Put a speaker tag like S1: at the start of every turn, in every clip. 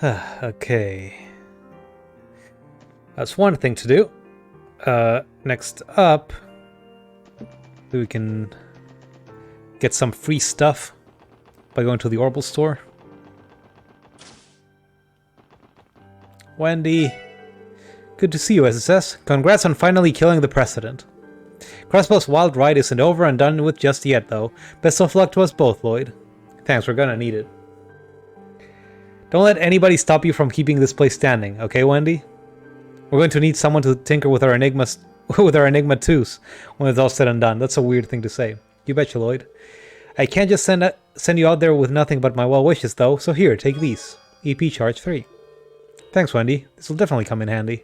S1: Okay. That's one thing to do. Next up, we can get some free stuff by going to the Orbital store. Wendy. Good to see you, SSS. Congrats on finally killing the President. Crossbell's wild ride isn't over and done with just yet, though. Best of luck to us both, Lloyd. Thanks, we're gonna need it. Don't let anybody stop you from keeping this place standing, okay, Wendy? We're going to need someone to tinker with our Enigmas, with our Enigma 2s when it's all said and done. That's a weird thing to say. You betcha, Lloyd. I can't just send you out there with nothing but my well wishes, though, so here, take these. EP charge 3. Thanks, Wendy. This will definitely come in handy.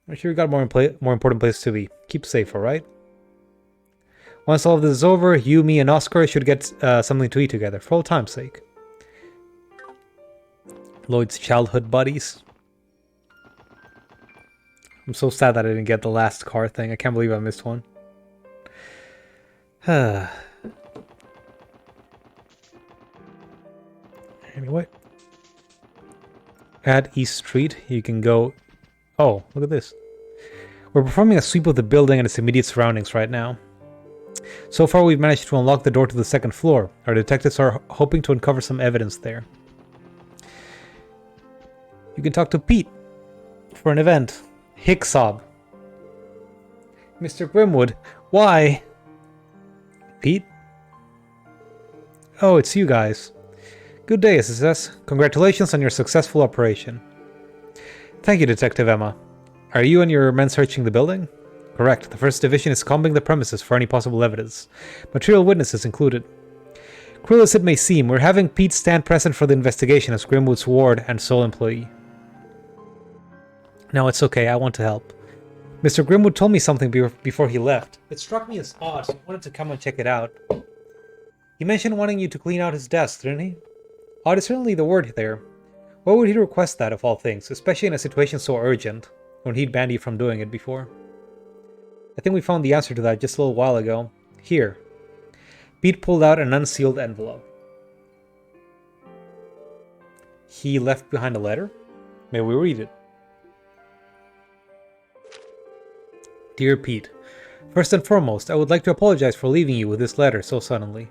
S1: I'm sure you got more important places to be. Keep safe, alright? Once all of this is over, you, me, and Oscar should get something to eat together, for old time's sake. Lloyd's childhood buddies. I'm so sad that I didn't get the last car thing. I can't believe I missed one. Anyway. At East Street, you can go... Oh, look at this. We're performing a sweep of the building and its immediate surroundings right now. So far, we've managed to unlock the door to the second floor. Our detectives are hoping to uncover some evidence there. You can talk to Pete for an event. Hicksob. Mr. Grimwood, why? Pete? Oh, it's you guys. Good day, SSS. Congratulations on your successful operation. Thank you, Detective Emma. Are you and your men searching the building? Correct. The 1st Division is combing the premises for any possible evidence. Material witnesses included. Cruel as it may seem, we're having Pete stand present for the investigation as Grimwood's ward and sole employee. No, it's okay. I want to help. Mr. Grimwood told me something before he left. It struck me as odd, so I wanted to come and check it out. He mentioned wanting you to clean out his desk, didn't he? Odd is certainly the word there. Why would he request that, of all things, especially in a situation so urgent, when he'd banned you from doing it before? I think we found the answer to that just a little while ago. Here. Pete pulled out an unsealed envelope. He left behind a letter? May we read it? Dear Pete, first and foremost, I would like to apologize for leaving you with this letter so suddenly.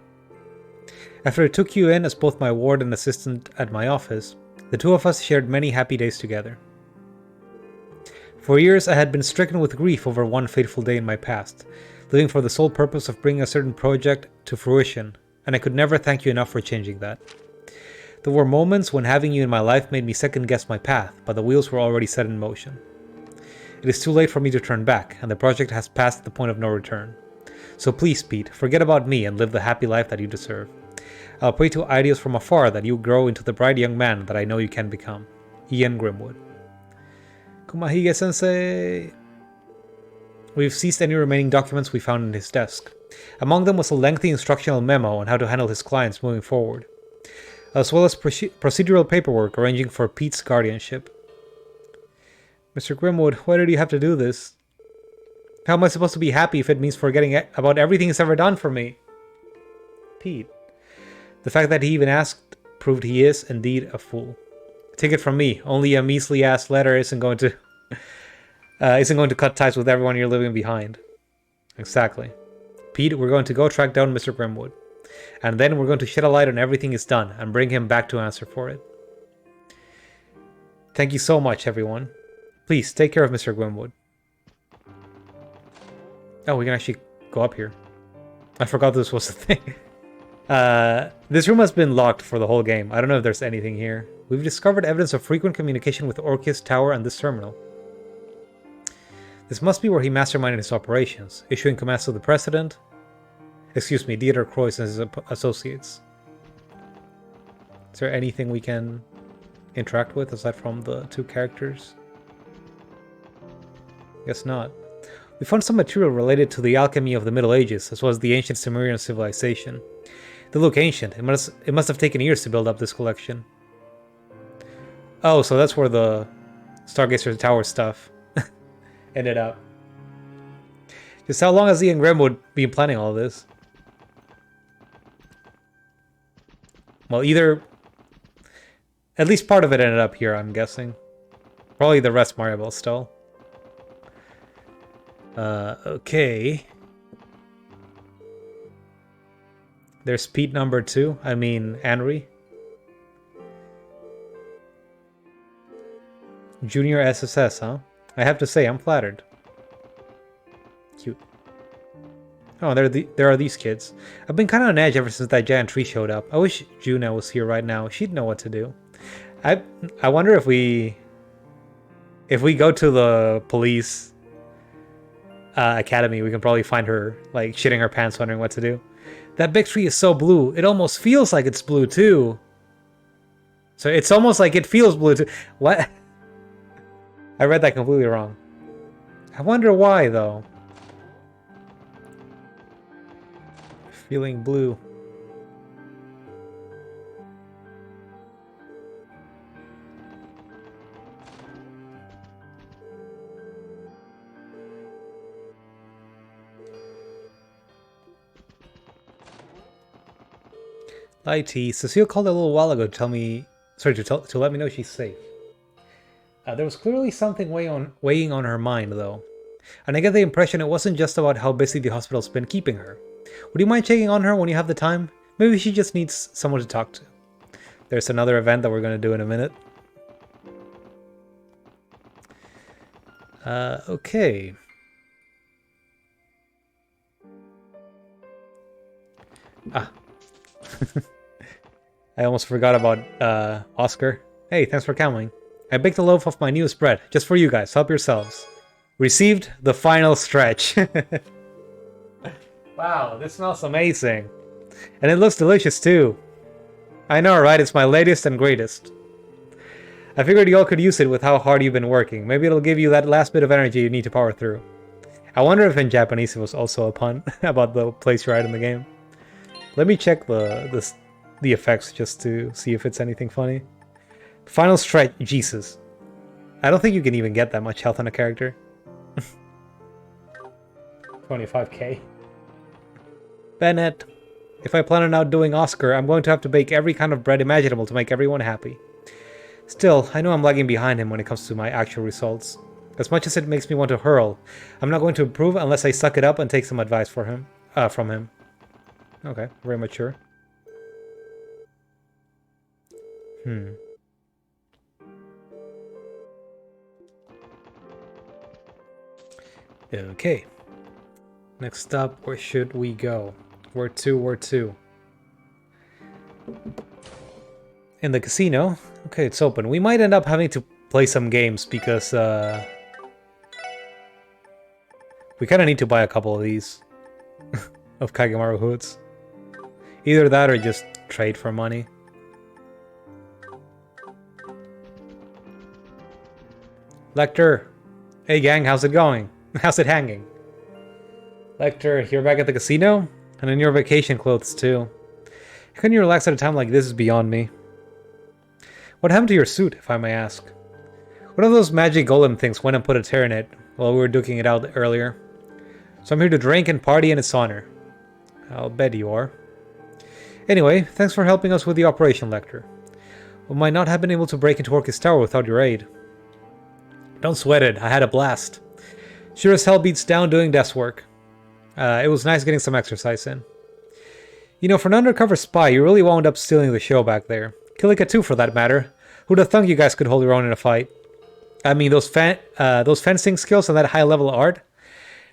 S1: After I took you in as both my ward and assistant at my office, the two of us shared many happy days together. For years, I had been stricken with grief over one fateful day in my past, living for the sole purpose of bringing a certain project to fruition, and I could never thank you enough for changing that. There were moments when having you in my life made me second-guess my path, but the wheels were already set in motion. It is too late for me to turn back, and the project has passed the point of no return. So please, Pete, forget about me and live the happy life that you deserve. I'll pray to ideas from afar that you grow into the bright young man that I know you can become. Ian Grimwood. Kumahige-sensei. We've seized any remaining documents we found in his desk. Among them was a lengthy instructional memo on how to handle his clients moving forward, as well as procedural paperwork arranging for Pete's guardianship. Mr. Grimwood, why did you have to do this? How am I supposed to be happy if it means forgetting about everything he's ever done for me? Pete. The fact that he even asked proved he is indeed a fool. Take it from me, only a measly-ass letter isn't going to cut ties with everyone you're leaving behind. Exactly. Pete, we're going to go track down Mr. Grimwood. And then we're going to shed a light on everything he's done and bring him back to answer for it. Thank you so much, everyone. Please, take care of Mr. Grimwood. Oh, we can actually go up here. I forgot this was a thing. This room has been locked for the whole game. I don't know if there's anything here. We've discovered evidence of frequent communication with Orchis Tower and this terminal. This must be where he masterminded his operations, issuing commands to the President. Excuse me, Dieter Croix and his associates. Is there anything we can interact with aside from the two characters? Guess not. We found some material related to the alchemy of the Middle Ages, as well as the ancient Sumerian civilization. They look ancient. It must have taken years to build up this collection. Oh, so that's where the Stargazer Tower stuff ended up. Just how long has Ian Grimwood been planning all of this? Well, either At least part of it ended up here, I'm guessing. Probably the rest Mario still. Okay. There's Pete number 2. I mean, Henry. Junior SSS, huh? I have to say, I'm flattered. Cute. Oh, there are these kids. I've been kind of on edge ever since that giant tree showed up. I wish Juna was here right now. She'd know what to do. I wonder if we go to the police academy, we can probably find her like shitting her pants, wondering what to do. That big tree is so blue. It almost feels like it's blue too. So it's almost like it feels blue too. What? I read that completely wrong. I wonder why though. Feeling blue. IT. Cecile called a little while ago to tell me, to let me know she's safe. There was clearly something weighing on her mind, though. And I get the impression it wasn't just about how busy the hospital's been keeping her. Would you mind checking on her when you have the time? Maybe she just needs someone to talk to. There's another event that we're going to do in a minute. Okay. Ah. I almost forgot about Oscar. Hey, thanks for coming. I baked a loaf of my newest bread, just for you guys. Help yourselves. Received the final stretch. Wow, this smells amazing. And it looks delicious too. I know, right? It's my latest and greatest. I figured y'all could use it with how hard you've been working. Maybe it'll give you that last bit of energy you need to power through. I wonder if in Japanese it was also a pun about the place you're at in the game. Let me check the effects just to see if it's anything funny. Final stretch, Jesus. I don't think you can even get that much health on a character. 25k. Bennett, if I plan on outdoing Oscar, I'm going to have to bake every kind of bread imaginable to make everyone happy. Still, I know I'm lagging behind him when it comes to my actual results. As much as it makes me want to hurl, I'm not going to improve unless I suck it up and take some advice from him. Okay, very mature. Okay. Next up, where should we go? Where to? In the casino? Okay, it's open. We might end up having to play some games because we kind of need to buy a couple of these of Kagemaru hoods. Either that or just trade for money. Lecter! Hey gang, how's it going? How's it hanging? Lecter, you're back at the casino? And in your vacation clothes too. How can you relax at a time like this is beyond me. What happened to your suit, if I may ask? One of those magic golem things went and put a tear in it while we were duking it out earlier. So I'm here to drink and party in its honor. I'll bet you are. Anyway, thanks for helping us with the operation, Lecter. We might not have been able to break into Orchis Tower without your aid. Don't sweat it, I had a blast. Sure as hell beats down doing desk work. It was nice getting some exercise in. You know, for an undercover spy, you really wound up stealing the show back there. Kilika too, for that matter. Who'd have thunk you guys could hold your own in a fight? I mean, those fencing skills and that high-level art?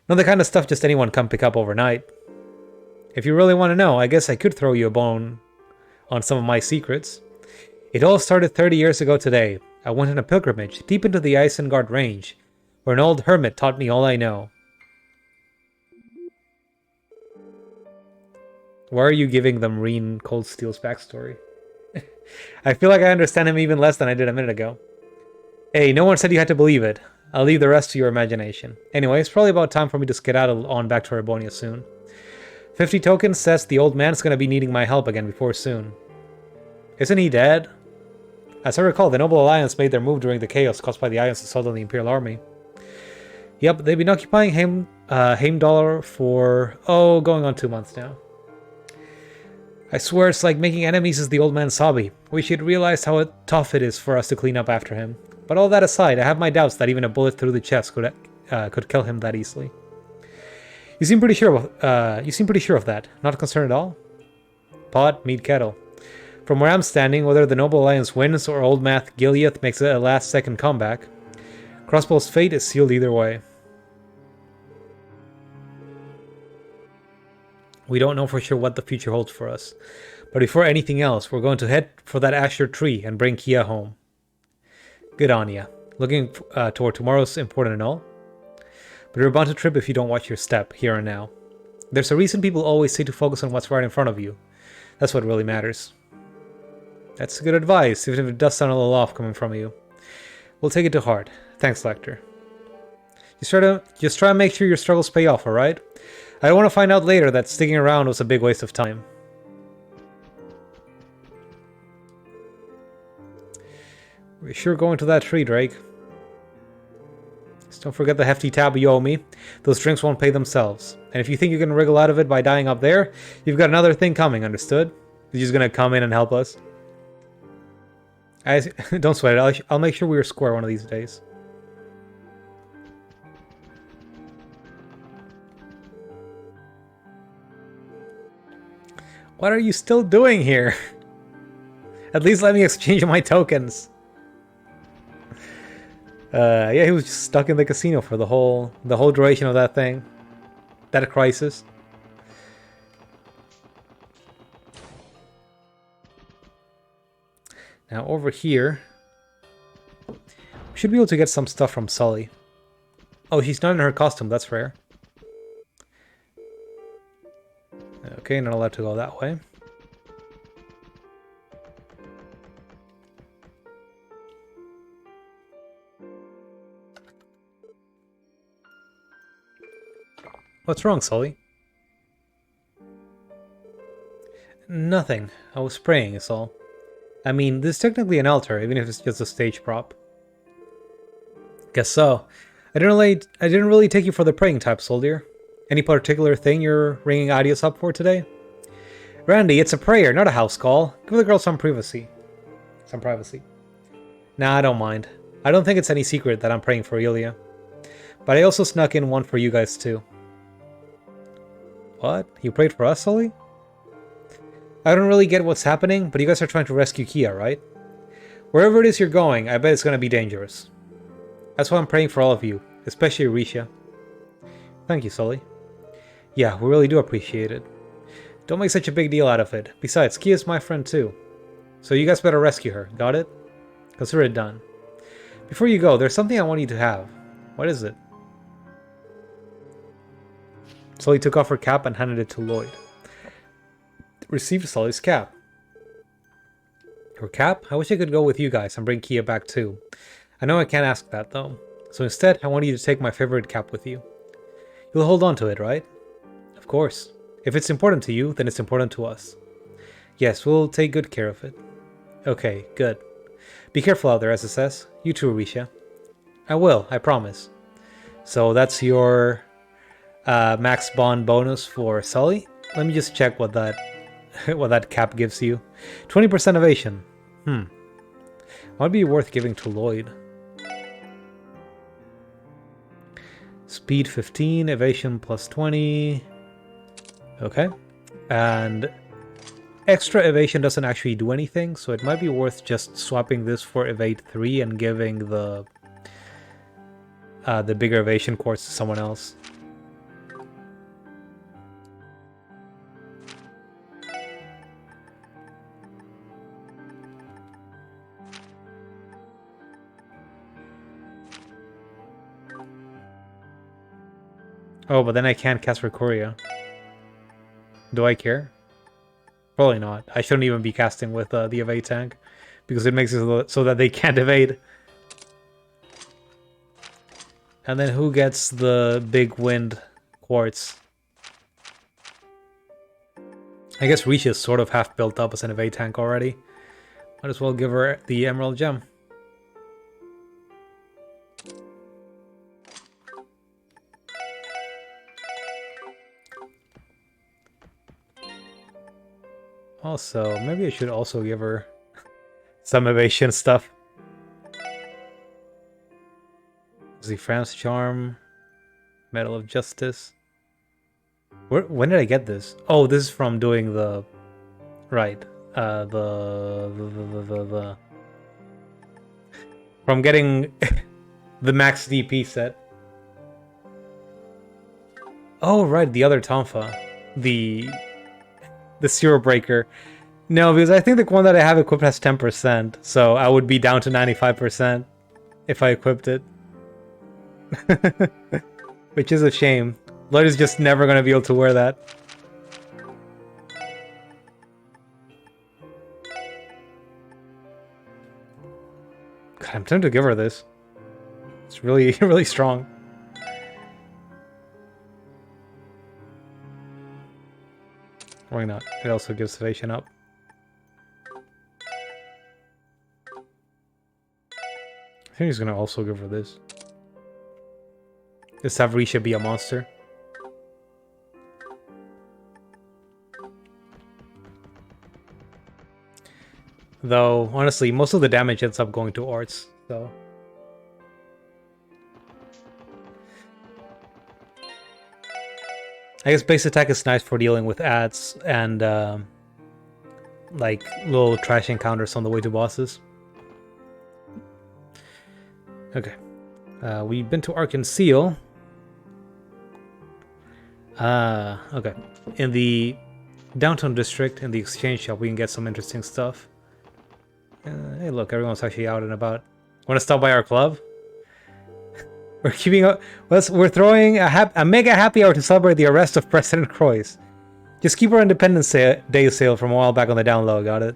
S1: Not the kind of stuff just anyone can pick up overnight. If you really want to know, I guess I could throw you a bone on some of my secrets. It all started 30 years ago today. I went on a pilgrimage deep into the Isengard range, where an old hermit taught me all I know. Why are you giving them Reen Coldsteel's backstory? I feel like I understand him even less than I did a minute ago. Hey, no one said you had to believe it. I'll leave the rest to your imagination. Anyway, it's probably about time for me to skedaddle on back to Erbonia soon. 50 tokens says the old man's gonna be needing my help again before soon. Isn't he dead? As I recall, the Noble Alliance made their move during the chaos caused by the Ion's assault on the Imperial Army. Yep, they've been occupying Heimdallr for, going on 2 months now. I swear it's like making enemies is the old man's hobby. We should realize how tough it is for us to clean up after him. But all that aside, I have my doubts that even a bullet through the chest could kill him that easily. You seem pretty sure of that. Not concerned at all? Pot, meat, kettle. From where I'm standing, whether the Noble Alliance wins or Old Math Gileath makes a last-second comeback, Crossbell's fate is sealed either way. We don't know for sure what the future holds for us, but before anything else, we're going to head for that Azure tree and bring Kia home. Good on ya. Looking toward tomorrow's important and all. But you're bound to trip if you don't watch your step, here and now. There's a reason people always say to focus on what's right in front of you. That's what really matters. That's good advice, even if it does sound a little off coming from you. We'll take it to heart. Thanks, Lecter. Just try to make sure your struggles pay off, alright? I don't want to find out later that sticking around was a big waste of time. We're sure going to that tree, Drake. Just don't forget the hefty tab you owe me. Those drinks won't pay themselves. And if you think you can wriggle out of it by dying up there, you've got another thing coming, understood? You're just gonna come in and help us. Don't sweat it, I'll make sure we're square one of these days. What are you still doing here? At least let me exchange my tokens. Yeah, he was just stuck in the casino for the whole duration of that thing. That crisis. Now over here, we should be able to get some stuff from Sully. Oh, she's not in her costume, that's rare. Okay, not allowed to go that way. What's wrong, Sully? Nothing. I was praying, is all. I mean, this is technically an altar, even if it's just a stage prop. Guess so. I didn't really take you for the praying type, soldier. Any particular thing you're ringing Adios up for today? Randy, it's a prayer, not a house call. Give the girl some privacy. Nah, I don't mind. I don't think it's any secret that I'm praying for Ilya. But I also snuck in one for you guys too. What? You prayed for us, Sully? I don't really get what's happening, but you guys are trying to rescue Kia, right? Wherever it is you're going, I bet it's gonna be dangerous. That's why I'm praying for all of you, especially Risha. Thank you, Sully. Yeah, we really do appreciate it. Don't make such a big deal out of it. Besides, Kia's my friend too. So you guys better rescue her, got it? Consider it done. Before you go, there's something I want you to have. What is it? Sully took off her cap and handed it to Lloyd. Received Sully's cap. Her cap? I wish I could go with you guys and bring Kia back too. I know I can't ask that though. So instead, I want you to take my favorite cap with you. You'll hold on to it, right? Of course. If it's important to you, then it's important to us. Yes, we'll take good care of it. Okay, good. Be careful out there, SSS. You too, Risha. I will, I promise. So that's your max bond bonus for Sully. Let me just check what that cap gives you. 20% evasion. Might be worth giving to Lloyd. Speed 15, evasion plus 20. Okay. And extra evasion doesn't actually do anything, so it might be worth just swapping this for evade 3 and giving the bigger evasion quartz to someone else. Oh, but then I can't cast Recoria. Do I care? Probably not. I shouldn't even be casting with the evade tank, because it makes it so that they can't evade. And then who gets the big wind quartz? I guess Risha is sort of half built up as an evade tank already. Might as well give her the emerald gem. Also, maybe I should also give her some evasion stuff. The France Charm, Medal of Justice. When did I get this? Oh, this is from doing the... Right. From getting the max DP set. Oh, right, the other Tonfa. The Zero Breaker. No, because I think the one that I have equipped has 10%, so I would be down to 95% if I equipped it. Which is a shame. Lloyd is just never going to be able to wear that. God, I'm tempted to give her this. It's really, really strong. Why not? It also gives evasion up. I think he's going to also give her this. Just have Risha be a monster. Though, honestly, most of the damage ends up going to arts, so... I guess base attack is nice for dealing with ads and, like, little trash encounters on the way to bosses. Okay. We've been to Ark Seal. Okay. In the downtown district, in the exchange shop, we can get some interesting stuff. Hey, look, everyone's actually out and about. Want to stop by our club? We're keeping up. We're throwing a mega happy hour to celebrate the arrest of President Croix. Just keep our Independence Day sale from a while back on the down low. Got it?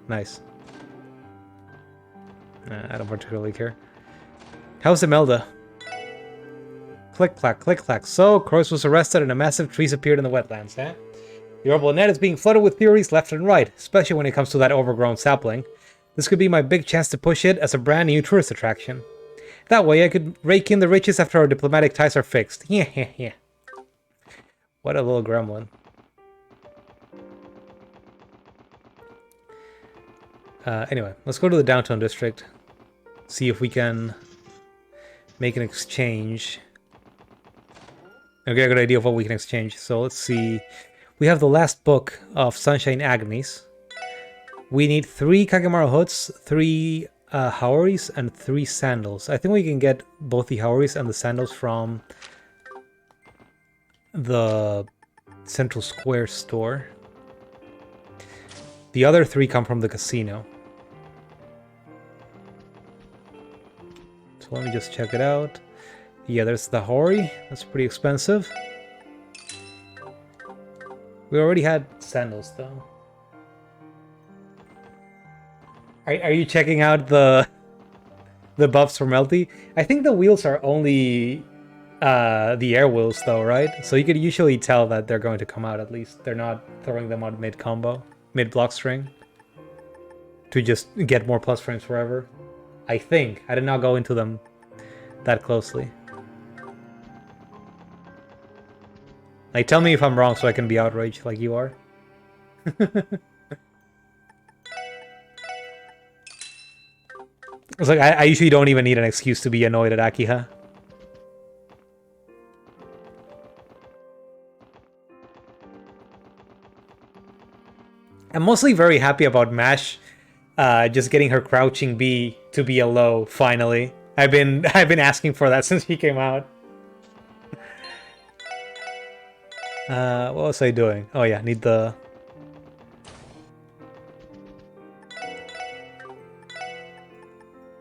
S1: Nice. I don't particularly care. How's Imelda? Click clack, click clack. So, Croix was arrested and a massive trees appeared in the wetlands, eh? The orbital net is being flooded with theories left and right, especially when it comes to that overgrown sapling. This could be my big chance to push it as a brand new tourist attraction. That way I could rake in the riches after our diplomatic ties are fixed. Yeah. What a little gremlin. Anyway, let's go to the downtown district. See if we can make an exchange. I'll get a good idea of what we can exchange. So let's see. We have the last book of Sunshine Agonies. We need 3 Kagemaru hoods, 3 Haoris, and 3 sandals. I think we can get both the Haoris and the sandals from the Central Square store. The other 3 come from the casino. So let me just check it out. Yeah, there's the Haori. That's pretty expensive. We already had sandals, though. Are you checking out the buffs for Melty? I think the wheels are only the air wheels, though, right? So you could usually tell that they're going to come out at least. They're not throwing them out mid-combo, mid-block string, to just get more plus frames forever. I think. I did not go into them that closely. Like, tell me if I'm wrong so I can be outraged like you are. It's like, I usually don't even need an excuse to be annoyed at Akiha. I'm mostly very happy about Mash just getting her crouching B to be a low, finally. I've been asking for that since he came out. What was I doing? Oh yeah, need the...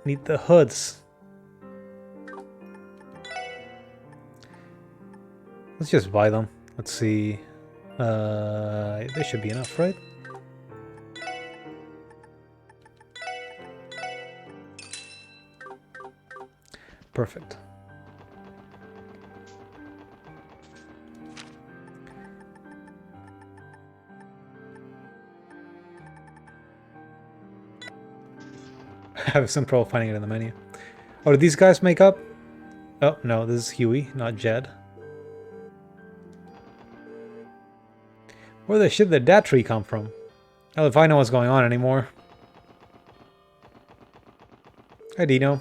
S1: Need the hoods. Let's just buy them. Let's see. This should be enough, right? Perfect. I have some trouble finding it in the menu. Oh, did these guys make up? Oh, no, this is Huey, not Jed. Where the shit did that tree come from? Hell if I know what's going on anymore. Hi, Dino.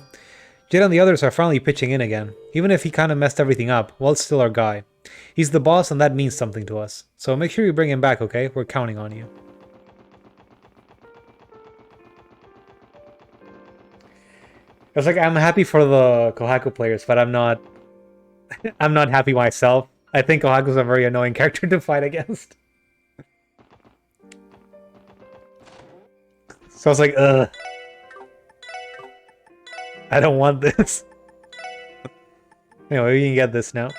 S1: Jed and the others are finally pitching in again. Even if he kind of messed everything up, Walt's still our guy. He's the boss and that means something to us. So make sure you bring him back, okay? We're counting on you. It's like, I'm happy for the Kohaku players, but I'm not... I'm not happy myself. I think Kohaku's a very annoying character to fight against. So I was like, ugh. I don't want this. Anyway, we can get this now.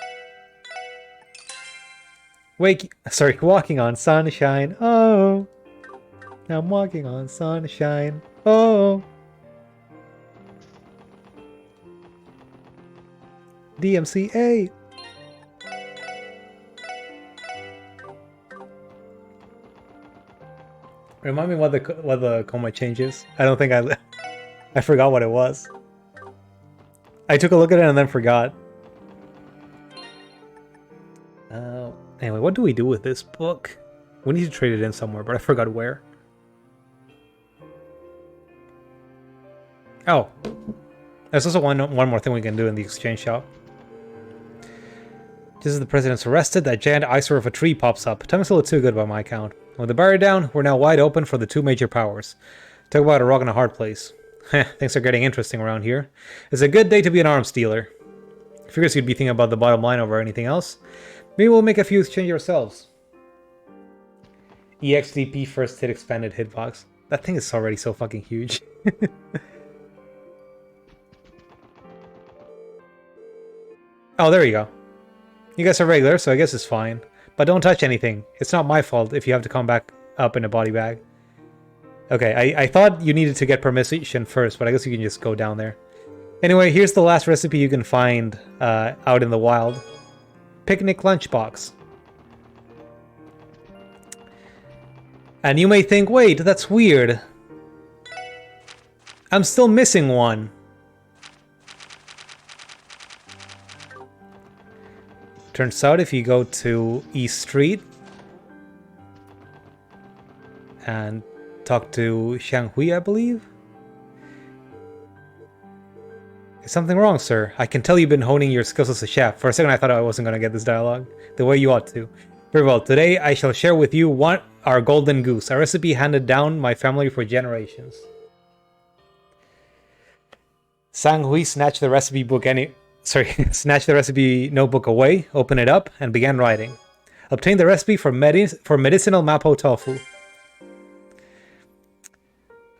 S1: Walking on sunshine. Oh. I'm walking on sunshine. Oh. DMCA. Remind me what the coma change is. I don't think I forgot what it was. I took a look at it and then forgot. Anyway, what do we do with this book? We need to trade it in somewhere, but I forgot where. Oh. There's also one more thing we can do in the exchange shop. Just as the president's arrested, that giant eyesore of a tree pops up. Tongue's still too good by my count. With the barrier down, we're now wide open for the two major powers. Talk about a rock and a hard place. Things are getting interesting around here. It's a good day to be an arms dealer. Figures you'd be thinking about the bottom line over anything else. Maybe we'll make a few exchange ourselves. EXDP first hit expanded hitbox. That thing is already so fucking huge. Oh, there you go. You guys are regular, so I guess it's fine. But don't touch anything. It's not my fault if you have to come back up in a body bag. Okay, I thought you needed to get permission first, but I guess you can just go down there. Anyway, here's the last recipe you can find out in the wild. Picnic lunchbox. And you may think, wait, that's weird. I'm still missing one. Turns out if you go to East Street and talk to Xianghui, I believe. Is something wrong, sir? I can tell you've been honing your skills as a chef. For a second I thought I wasn't going to get this dialogue the way you ought to. Very well, today I shall share with you our golden goose, a recipe handed down my family for generations. Sang-Hui snatched the recipe book snatched the recipe notebook away, opened it up, and began writing. Obtain the recipe for medicinal mapo tofu.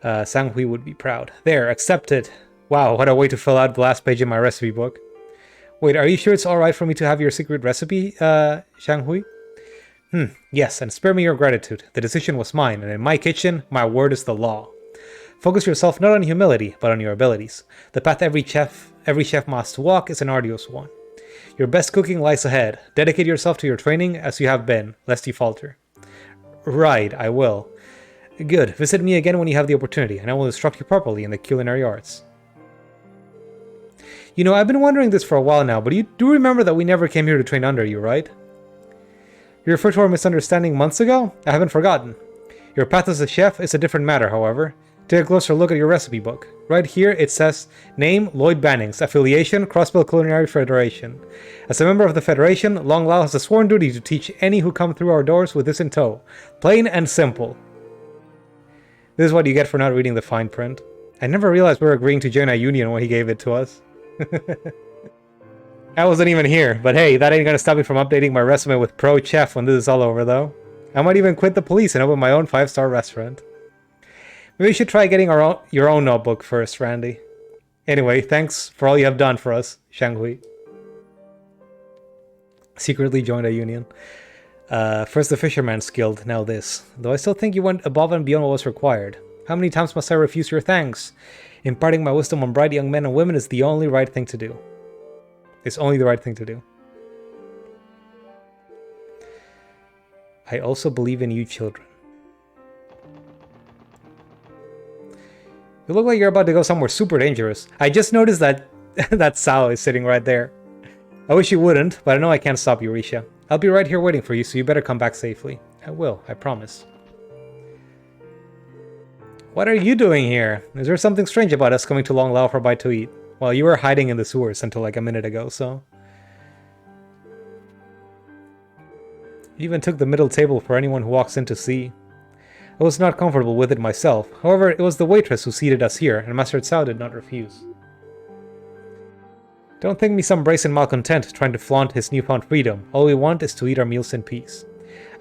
S1: Sang-Hui would be proud. There, accept it. Wow, what a way to fill out the last page in my recipe book. Wait, are you sure it's alright for me to have your secret recipe, Xianghui? Yes, and spare me your gratitude. The decision was mine, and in my kitchen, my word is the law. Focus yourself not on humility, but on your abilities. The path every chef must walk is an arduous one. Your best cooking lies ahead. Dedicate yourself to your training as you have been, lest you falter. Right, I will. Good. Visit me again when you have the opportunity, and I will instruct you properly in the culinary arts. You know, I've been wondering this for a while now, but you do remember that we never came here to train under you, right? You referred to our misunderstanding months ago? I haven't forgotten. Your path as a chef is a different matter, however. Take a closer look at your recipe book. Right here it says, name Lloyd Bannings, affiliation Crossbell Culinary Federation. As a member of the Federation, Long Lao has a sworn duty to teach any who come through our doors with this in tow. Plain and simple. This is what you get for not reading the fine print. I never realized we were agreeing to join a union when he gave it to us. I wasn't even here, but hey, that ain't gonna stop me from updating my resume with Pro Chef when this is all over though. I might even quit the police and open my own 5-star restaurant. Maybe you should try getting your own notebook first, Randy. Anyway, thanks for all you have done for us, Xianghui. Secretly joined a union. First the Fisherman's Guild, now this. Though I still think you went above and beyond what was required. How many times must I refuse your thanks? Imparting my wisdom on bright young men and women is the only right thing to do. It's only the right thing to do. I also believe in you children. You look like you're about to go somewhere super dangerous. I just noticed that that Sao is sitting right there. I wish you wouldn't, but I know I can't stop you, Risha. I'll be right here waiting for you, so you better come back safely. I will, I promise. What are you doing here? Is there something strange about us coming to Long Lao for a bite to eat? Well, you were hiding in the sewers until like a minute ago, so... You even took the middle table for anyone who walks in to see. I was not comfortable with it myself. However, it was the waitress who seated us here, and Master Cao did not refuse. Don't think me some brazen malcontent trying to flaunt his newfound freedom. All we want is to eat our meals in peace.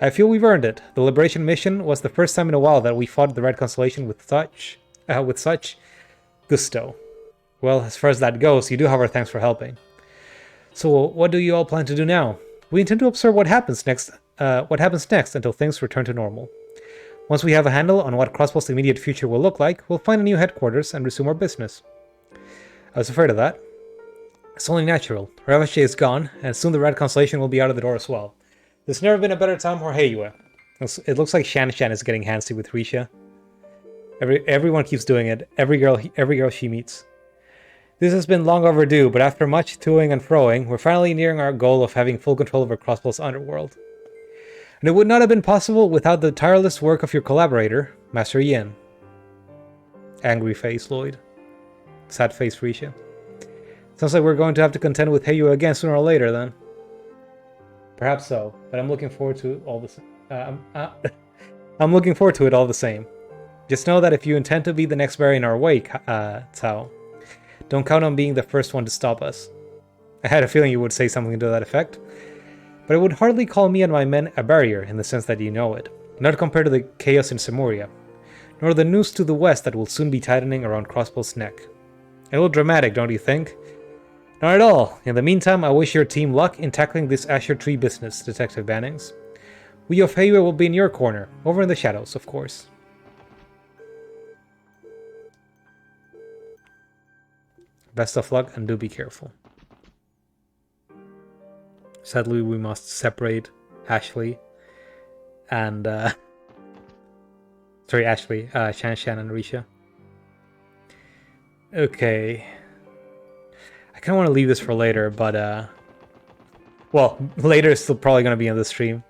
S1: I feel we've earned it. The liberation mission was the first time in a while that we fought the Red Constellation with such gusto. Well, as far as that goes, you do have our thanks for helping. So, what do you all plan to do now? We intend to observe what happens next until things return to normal. Once we have a handle on what Crossbell's immediate future will look like, we'll find a new headquarters and resume our business. I was afraid of that. It's only natural. Ravage is gone, and soon the Red Constellation will be out of the door as well. There's never been a better time for Heiyue. It looks like Shan is getting handsy with Risha. Everyone keeps doing it. Every girl she meets. This has been long overdue, but after much toing and froing, we're finally nearing our goal of having full control over Crossbell's underworld. And it would not have been possible without the tireless work of your collaborator, Master Yin. Angry face, Lloyd. Sad face, Risha. Sounds like we're going to have to contend with Heiyue again sooner or later, then. Perhaps so, but I'm looking forward to all this. I'm looking forward to it all the same. Just know that if you intend to be the next bear in our wake, Cao, don't count on being the first one to stop us. I had a feeling you would say something to that effect, but I would hardly call me and my men a barrier in the sense that you know it, not compared to the chaos in Samuria, nor the noose to the west that will soon be tightening around Crossbell's neck. A little dramatic, don't you think? Not at all. In the meantime, I wish your team luck in tackling this Azure Tree business, Detective Bannings. We of Heiyue will be in your corner, over in the shadows, of course. Best of luck, and do be careful. Sadly, we must separate Ashley and... Shan and Risha. Okay... I kind of want to leave this for later, but, well, later is still probably going to be in the stream.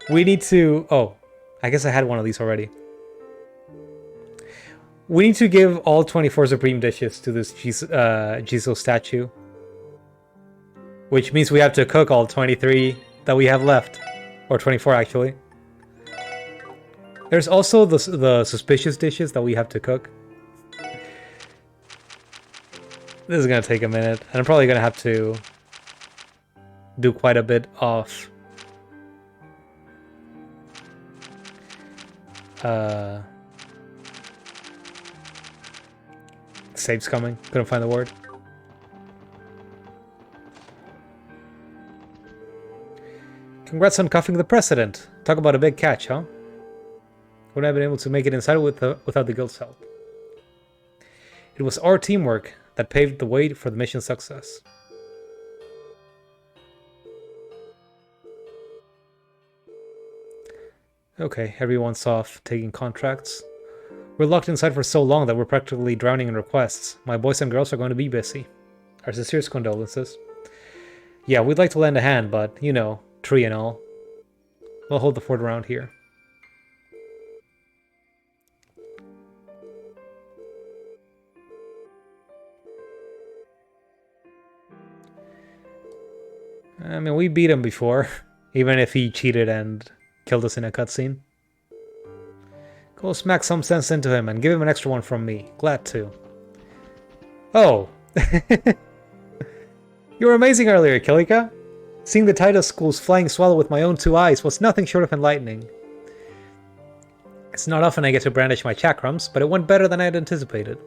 S1: We need to... Oh, I guess I had one of these already. We need to give all 24 Supreme dishes to this Jisoo statue. Which means we have to cook all 23 that we have left. Or 24, actually. There's also the suspicious dishes that we have to cook. This is going to take a minute, and I'm probably going to have to do quite a bit of saves coming. Couldn't find the word. Congrats on cuffing the president. Talk about a big catch, huh? Wouldn't have been able to make it inside without the guild's help. It was our teamwork that paved the way for the mission's success. Okay, everyone's off taking contracts. We're locked inside for so long that we're practically drowning in requests. My boys and girls are going to be busy. Our sincerest condolences. Yeah, we'd like to lend a hand, but, you know, tree and all. We'll hold the fort around here. I mean, we beat him before, even if he cheated and killed us in a cutscene. Go smack some sense into him and give him an extra one from me. Glad to. Oh! You were amazing earlier, Kilika. Seeing the Tidus School's flying swallow with my own two eyes was nothing short of enlightening. It's not often I get to brandish my chakrams, but it went better than I had anticipated.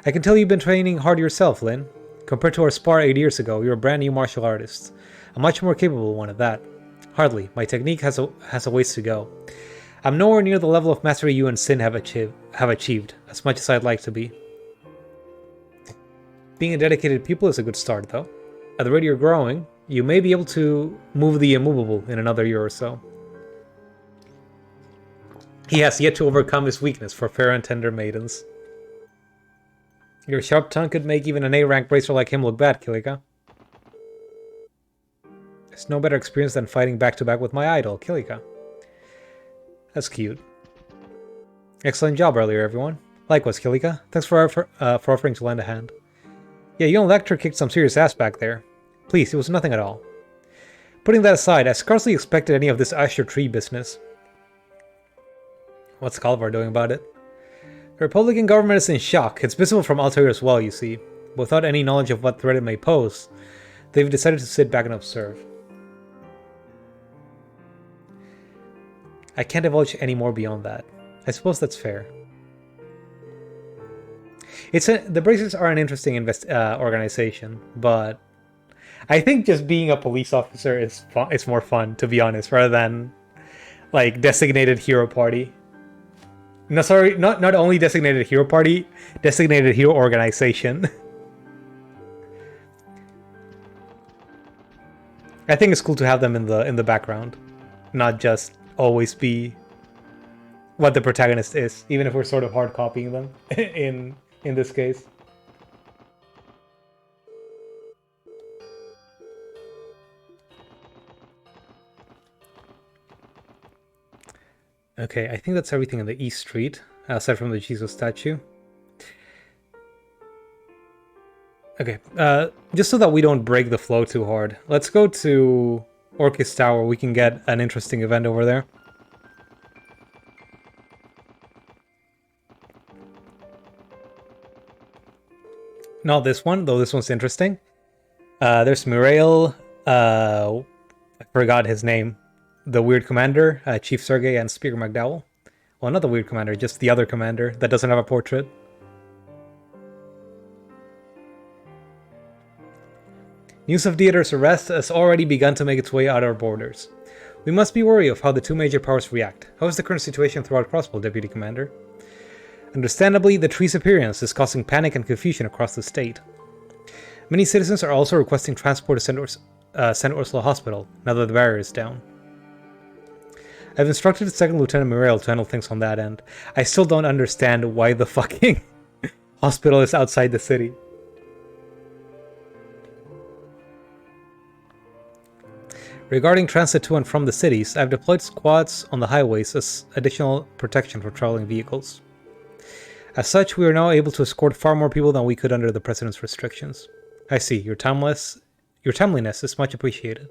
S1: I can tell you've been training hard yourself, Lin. Compared to our spar 8 years ago, you're a brand new martial artist. A much more capable one at that. Hardly. My technique has a ways to go. I'm nowhere near the level of mastery you and Sin have achieved, as much as I'd like to be. Being a dedicated pupil is a good start, though. At the rate you're growing, you may be able to move the immovable in another year or so. He has yet to overcome his weakness for fair and tender maidens. Your sharp tongue could make even an A-rank bracer like him look bad, Kilika. There's no better experience than fighting back-to-back with my idol, Kilika. That's cute. Excellent job earlier, everyone. Likewise, Kilika. Thanks for offering to lend a hand. Yeah, young Lecter kicked some serious ass back there. Please, it was nothing at all. Putting that aside, I scarcely expected any of this Azure tree business. What's Calvar doing about it? The Republican government is in shock. It's visible from Altair as well, you see. Without any knowledge of what threat it may pose, they've decided to sit back and observe. I can't divulge any more beyond that. I suppose that's fair. The Braces are an interesting organization, but I think just being a police officer is fun. It's more fun, to be honest, rather than like designated hero party. No, sorry, not only designated hero party, designated hero organization. I think it's cool to have them in the background, not just always be what the protagonist is, even if we're sort of hard copying them in this case. Okay, I think that's everything in the East Street, aside from the Jesus statue. Okay, just so that we don't break the flow too hard, let's go to Orchis Tower. We can get an interesting event over there. Not this one, though this one's interesting. There's Mirail, I forgot his name. The Weird Commander, Chief Sergey, and Speaker McDowell. Well, not the Weird Commander, just the other commander that doesn't have a portrait. News of Dieter's arrest has already begun to make its way out our borders. We must be wary of how the two major powers react. How is the current situation throughout Crossbell, Deputy Commander? Understandably, the tree's appearance is causing panic and confusion across the state. Many citizens are also requesting transport to St. Ursula Hospital, now that the barrier is down. I've instructed Second Lieutenant Muriel to handle things on that end. I still don't understand why the fucking hospital is outside the city. Regarding transit to and from the cities, I've deployed squads on the highways as additional protection for traveling vehicles. As such, we are now able to escort far more people than we could under the President's restrictions. I see, your timeliness is much appreciated.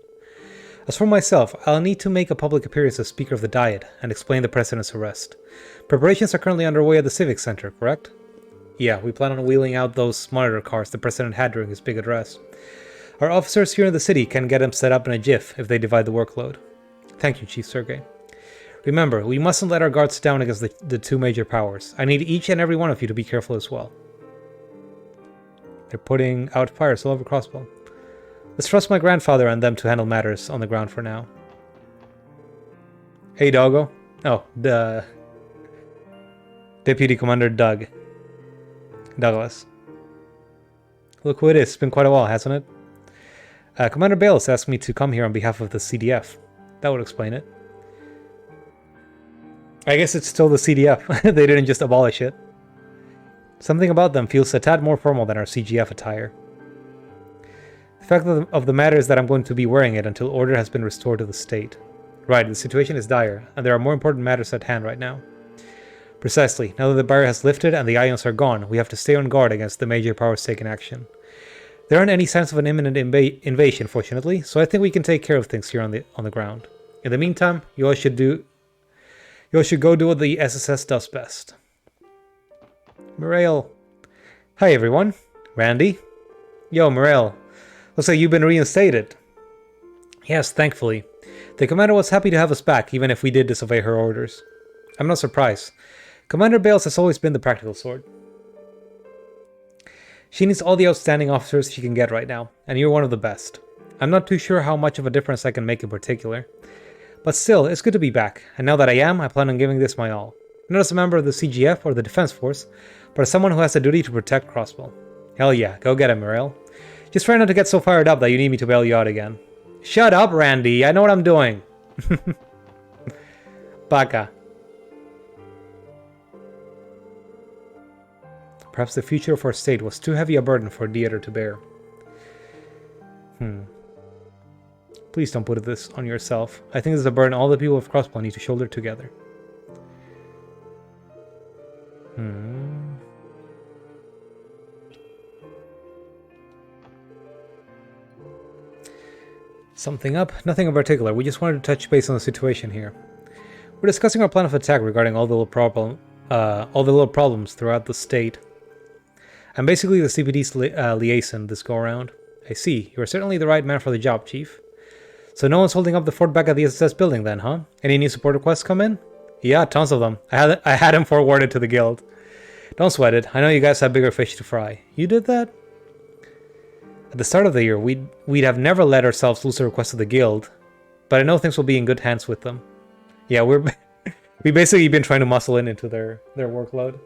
S1: As for myself, I'll need to make a public appearance as Speaker of the Diet and explain the President's arrest. Preparations are currently underway at the Civic Center, correct? Yeah, we plan on wheeling out those monitor cars the President had during his big address. Our officers here in the city can get them set up in a jiff if they divide the workload. Thank you, Chief Sergey. Remember, we mustn't let our guards down against the two major powers. I need each and every one of you to be careful as well. They're putting out fires all over Crossbell. Let's trust my grandfather and them to handle matters on the ground for now. Hey, doggo. Oh, the Deputy Commander Douglas. Look who it is. It's been quite a while, hasn't it? Commander Bales asked me to come here on behalf of the CDF. That would explain it. I guess it's still the CDF. They didn't just abolish it. Something about them feels a tad more formal than our CGF attire. The fact of the matter is that I'm going to be wearing it until order has been restored to the state. Right, the situation is dire, and there are more important matters at hand right now. Precisely. Now that the barrier has lifted and the ions are gone, we have to stay on guard against the major powers taking action. There aren't any signs of an imminent invasion, fortunately, so I think we can take care of things here on the ground. In the meantime, you all should go do what the SSS does best. Muriel. Hi everyone. Randy. Yo, Muriel. Looks like you've been reinstated. Yes, thankfully. The commander was happy to have us back, even if we did disobey her orders. I'm not surprised. Commander Bales has always been the practical sort. She needs all the outstanding officers she can get right now, and you're one of the best. I'm not too sure how much of a difference I can make in particular. But still, it's good to be back, and now that I am, I plan on giving this my all. Not as a member of the CGF or the Defense Force, but as someone who has a duty to protect Crossbell. Hell yeah, go get him, Muriel. Just try not to get so fired up that you need me to bail you out again. Shut up, Randy, I know what I'm doing. Baka. Perhaps the future of our state was too heavy a burden for Dieter to bear. Please don't put this on yourself. I think this is a burden all the people of Crossbell need to shoulder together. Something up? Nothing in particular. We just wanted to touch base on the situation here. We're discussing our plan of attack regarding all the little problems throughout the state. I'm basically the CPD's liaison this go-around. I see. You are certainly the right man for the job, Chief. So no one's holding up the fort back at the SSS building then, huh? Any new support requests come in? Yeah, tons of them. I had them forwarded to the guild. Don't sweat it. I know you guys have bigger fish to fry. You did that? At the start of the year, we'd have never let ourselves lose a request to the guild, but I know things will be in good hands with them. Yeah, we basically been trying to muscle into their workload.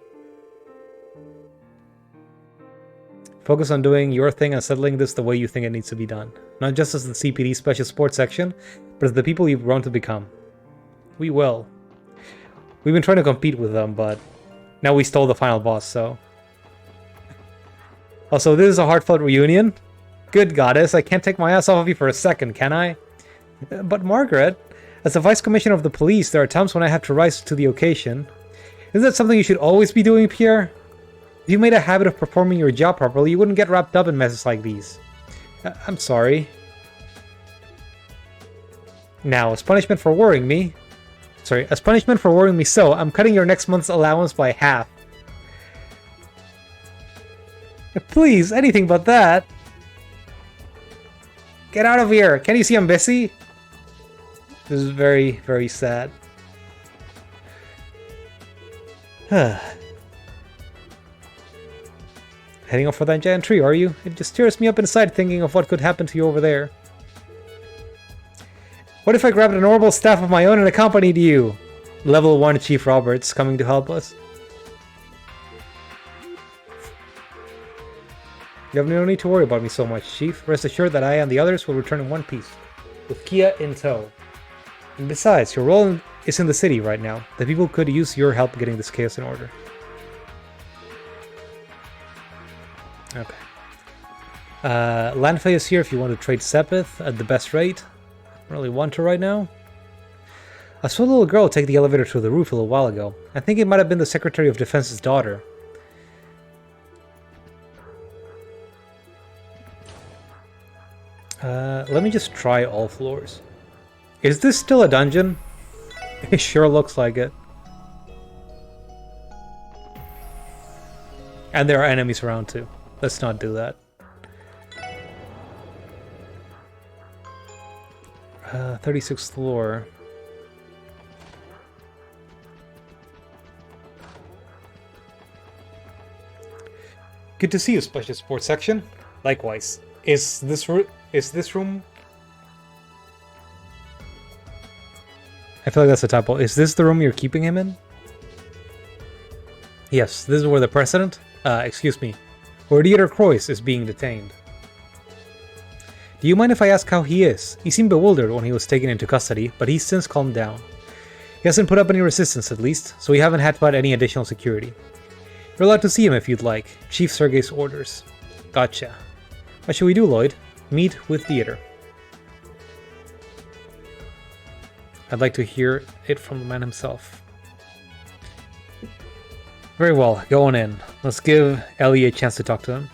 S1: Focus on doing your thing and settling this the way you think it needs to be done. Not just as the CPD Special Sports section, but as the people you've grown to become. We will. We've been trying to compete with them, but now we stole the final boss, so... Also, this is a heartfelt reunion? Good goddess, I can't take my ass off of you for a second, can I? But Margaret, as the Vice Commissioner of the Police, there are times when I have to rise to the occasion. Isn't that something you should always be doing, Pierre? If you made a habit of performing your job properly, you wouldn't get wrapped up in messes like these. I'm sorry. Now, as punishment for worrying me... so, I'm cutting your next month's allowance by half. Please, anything but that. Get out of here! Can't you see I'm busy? This is very, very sad. Heading off for that giant tree, are you? It just tears me up inside thinking of what could happen to you over there. What if I grabbed an orbital staff of my own and accompanied you? Level 1 Chief Roberts coming to help us. You have no need to worry about me so much, Chief. Rest assured that I and the others will return in one piece, with Kia in tow. And besides, your role is in the city right now. The people could use your help getting this chaos in order. Okay. Landfay is here if you want to trade Sepith at the best rate. I don't really want to right now. I saw a little girl take the elevator to the roof a little while ago. I think it might have been the Secretary of Defense's daughter. Let me just try all floors. Is this still a dungeon? It sure looks like it. And there are enemies around too. Let's not do that. 36th floor. Good to see you, Special Sports section. Likewise. Is this room? I feel like that's a typo. Is this the room you're keeping him in? Yes, this is where the president, where Dieter Croix is being detained. Do you mind if I ask how he is? He seemed bewildered when he was taken into custody, but he's since calmed down. He hasn't put up any resistance at least, so we haven't had to add any additional security. You're allowed to see him if you'd like. Chief Sergei's orders. Gotcha. What should we do, Lloyd? Meet with Dieter. I'd like to hear it from the man himself. Very well, go on in. Let's give Ellie a chance to talk to him.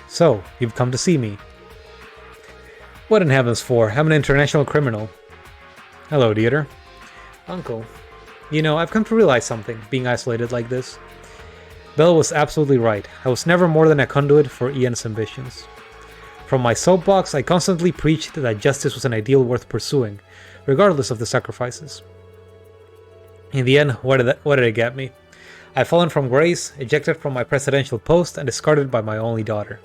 S1: So, you've come to see me. What in heavens for? I'm an international criminal. Hello, Dieter. Uncle. You know, I've come to realize something, being isolated like this. Belle was absolutely right. I was never more than a conduit for Ian's ambitions. From my soapbox, I constantly preached that justice was an ideal worth pursuing, regardless of the sacrifices. In the end, what did it get me? I've fallen from grace, ejected from my presidential post, and discarded by my only daughter.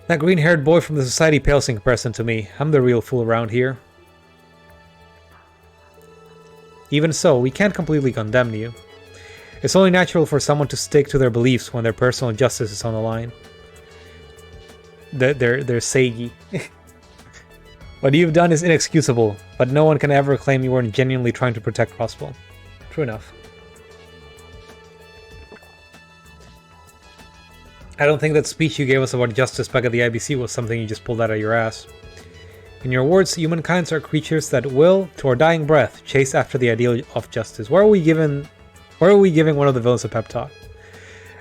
S1: That green-haired boy from the society pales in comparison to me. I'm the real fool around here. Even so, we can't completely condemn you. It's only natural for someone to stick to their beliefs when their personal justice is on the line. They're saggy. What you've done is inexcusable, but no one can ever claim you weren't genuinely trying to protect Crossbell. True enough. I don't think that speech you gave us about justice back at the IBC was something you just pulled out of your ass. In your words, humankinds are creatures that will, to our dying breath, chase after the ideal of justice. Why are we giving one of the villains a pep talk?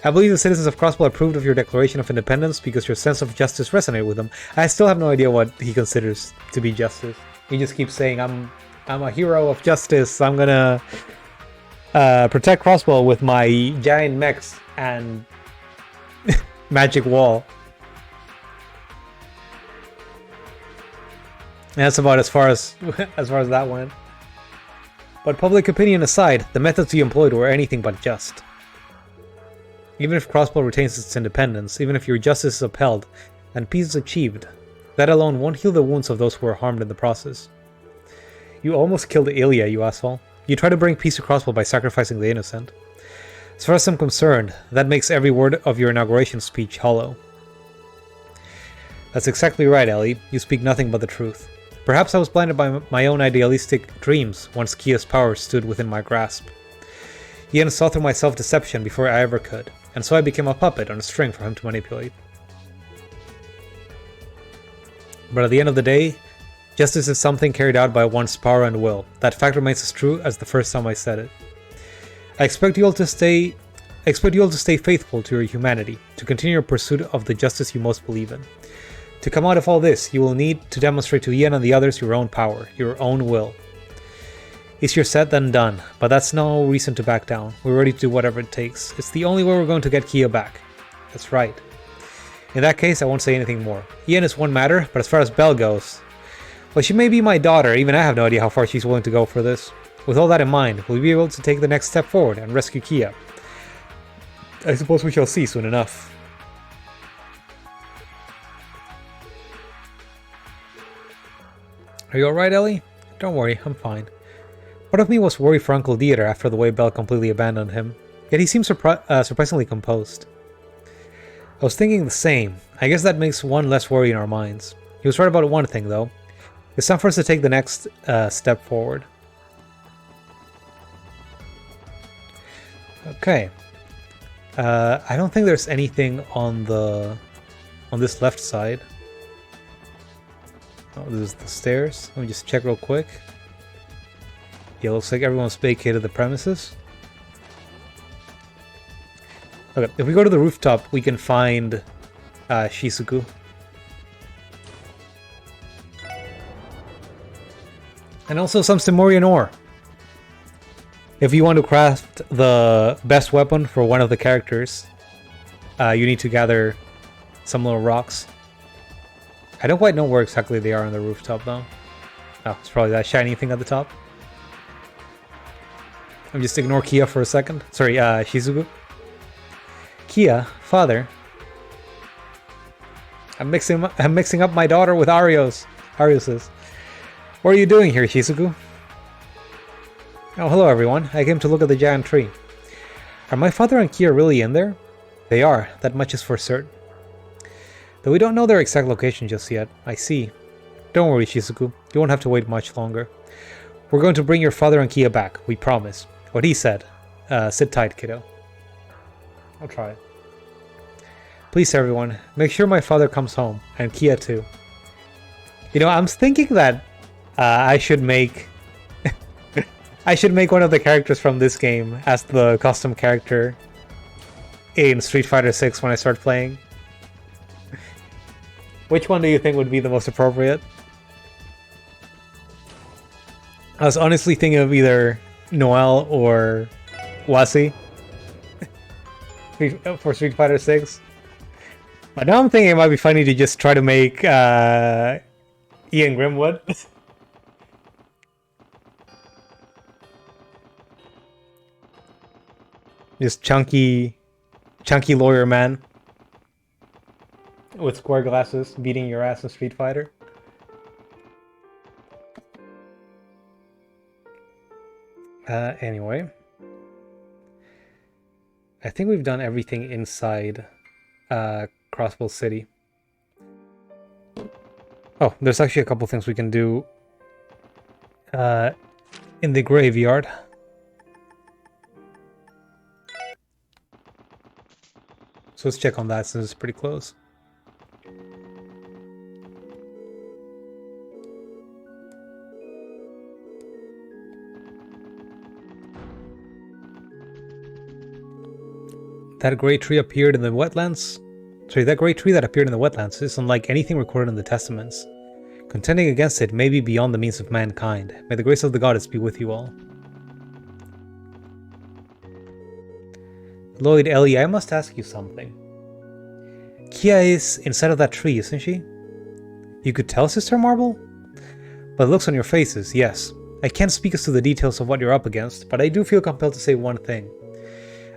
S1: I believe the citizens of Crossbell approved of your declaration of independence because your sense of justice resonated with them. I still have no idea what he considers to be justice. He just keeps saying, I'm a hero of justice. I'm gonna protect Crossbell with my giant mechs and magic wall. And that's about as far as that went. But public opinion aside, the methods you employed were anything but just. Even if Crossbell retains its independence, even if your justice is upheld and peace is achieved, that alone won't heal the wounds of those who were harmed in the process. You almost killed Ilya, you asshole. You tried to bring peace to Crossbell by sacrificing the innocent. As far as I'm concerned, that makes every word of your inauguration speech hollow. That's exactly right, Ellie. You speak nothing but the truth. Perhaps I was blinded by my own idealistic dreams once Kia's power stood within my grasp. Ian saw through my self-deception before I ever could, and so I became a puppet on a string for him to manipulate. But at the end of the day, justice is something carried out by one's power and will. That fact remains as true as the first time I said it. I expect you all to stay faithful to your humanity, to continue your pursuit of the justice you most believe in. To come out of all this, you will need to demonstrate to Ian and the others your own power, your own will. Easier said than done, but that's no reason to back down. We're ready to do whatever it takes. It's the only way we're going to get Kia back. That's right. In that case, I won't say anything more. Ian is one matter, but as far as Belle goes, well, she may be my daughter, even I have no idea how far she's willing to go for this. With all that in mind, will we be able to take the next step forward and rescue Kia? I suppose we shall see soon enough. Are you alright, Ellie? Don't worry, I'm fine. Part of me was worried for Uncle Dieter after the way Belle completely abandoned him, yet he seems surprisingly composed. I was thinking the same. I guess that makes one less worry in our minds. He was right about one thing, though. It's time for us to take the next step forward. Okay. I don't think there's anything on this left side. Oh, this is the stairs. Let me just check real quick. Yeah, looks like everyone's vacated the premises. Okay, if we go to the rooftop, we can find Shizuku. And also some Simorian ore. If you want to craft the best weapon for one of the characters, you need to gather some little rocks. I don't quite know where exactly they are on the rooftop though. Oh, it's probably that shiny thing at the top. Let me just ignore Kia for a second. Sorry, Shizuku. Kia, father. I'm mixing up my daughter with Arios's. What are you doing here, Shizuku? Oh, hello everyone. I came to look at the giant tree. Are my father and Kia really in there? They are, that much is for certain. Though we don't know their exact location just yet. I see. Don't worry, Shizuku. You won't have to wait much longer. We're going to bring your father and Kia back, we promise. What he said. Sit tight, kiddo. I'll try. Please, everyone, make sure my father comes home, and Kia too. You know, I'm thinking that I should make one of the characters from this game as the custom character in Street Fighter 6 when I start playing. Which one do you think would be the most appropriate? I was honestly thinking of either Noel or Wasi for Street Fighter 6. But now I'm thinking it might be funny to just try to make Ian Grimwood. Just chunky lawyer man with square glasses beating your ass in Street Fighter. Anyway. I think we've done everything inside Crossbell City. Oh, there's actually a couple things we can do in the graveyard. So let's check on that since it's pretty close. That great tree appeared in the wetlands? Sorry, that great tree that appeared in the wetlands is unlike anything recorded in the Testaments. Contending against it may be beyond the means of mankind. May the grace of the goddess be with you all. Lloyd, Ellie, I must ask you something. Kia is inside of that tree, isn't she? You could tell, Sister Marble? By the looks on your faces, yes. I can't speak as to the details of what you're up against, but I do feel compelled to say one thing.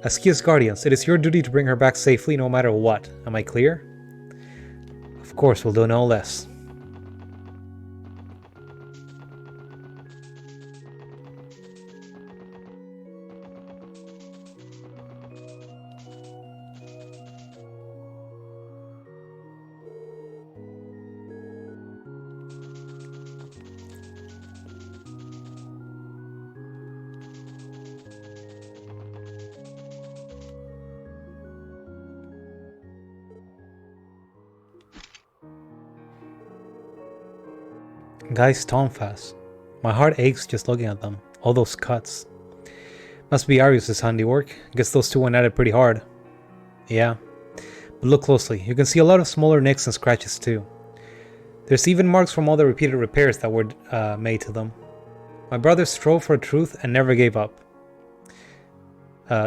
S1: As Kia's guardians, it is your duty to bring her back safely no matter what. Am I clear? Of course, we'll do no less. Guys, Tomfast. My heart aches just looking at them. All those cuts. Must be Arius' handiwork. Guess those two went at it pretty hard. Yeah. But look closely. You can see a lot of smaller nicks and scratches too. There's even marks from all the repeated repairs that were made to them. My brother strove for truth and never gave up.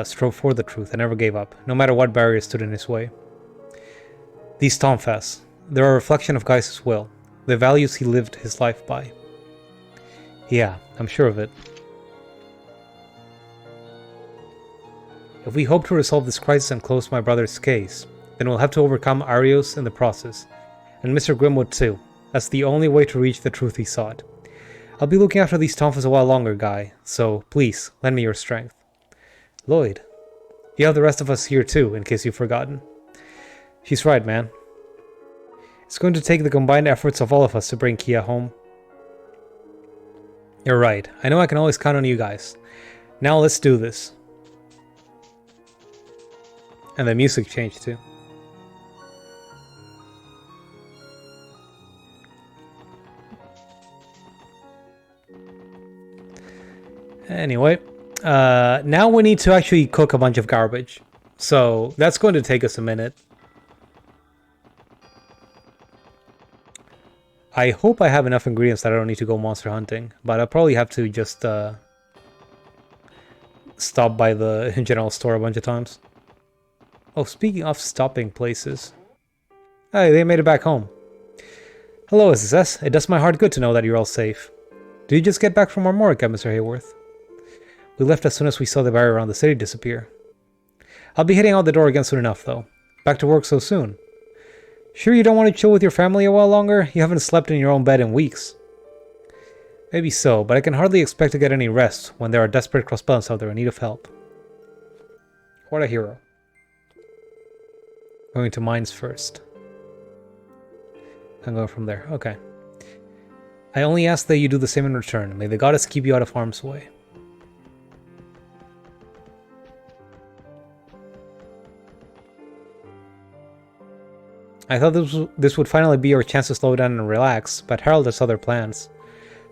S1: Strove for the truth and never gave up, no matter what barriers stood in his way. These Tomfasts, they're a reflection of Gaius' will. The values he lived his life by. Yeah, I'm sure of it. If we hope to resolve this crisis and close my brother's case, then we'll have to overcome Arios in the process, and Mr. Grimwood too. That's the only way to reach the truth he sought. I'll be looking after these Tomfas a while longer, Guy, so please, lend me your strength. Lloyd, you have the rest of us here too, in case you've forgotten. She's right, man. It's going to take the combined efforts of all of us to bring Kia home. You're right. I know I can always count on you guys. Now let's do this. And the music changed too. Anyway, now we need to actually cook a bunch of garbage. So that's going to take us a minute. I hope I have enough ingredients that I don't need to go monster hunting, but I'll probably have to just stop by the general store a bunch of times. Oh, speaking of stopping places. Hey, they made it back home. Hello, SSS. It does my heart good to know that you're all safe. Did you just get back from our morgue, Mr. Hayworth? We left as soon as we saw the barrier around the city disappear. I'll be heading out the door again soon enough, though. Back to work so soon. Sure you don't want to chill with your family a while longer? You haven't slept in your own bed in weeks. Maybe so, but I can hardly expect to get any rest when there are desperate Crossbellans out there in need of help. What a hero. Going to mines first. I'm going from there. Okay. I only ask that you do the same in return. May the goddess keep you out of harm's way. I thought this would finally be our chance to slow down and relax, but Harold has other plans.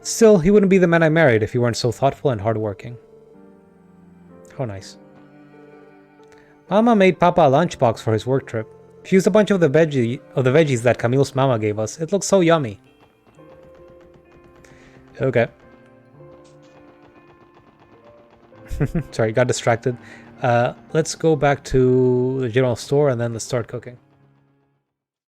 S1: Still, he wouldn't be the man I married if he weren't so thoughtful and hardworking. How nice. Mama made Papa a lunchbox for his work trip. She used a bunch of the veggies that Camille's mama gave us. It looks so yummy. Okay. Sorry, got distracted. Let's go back to the general store and then let's start cooking.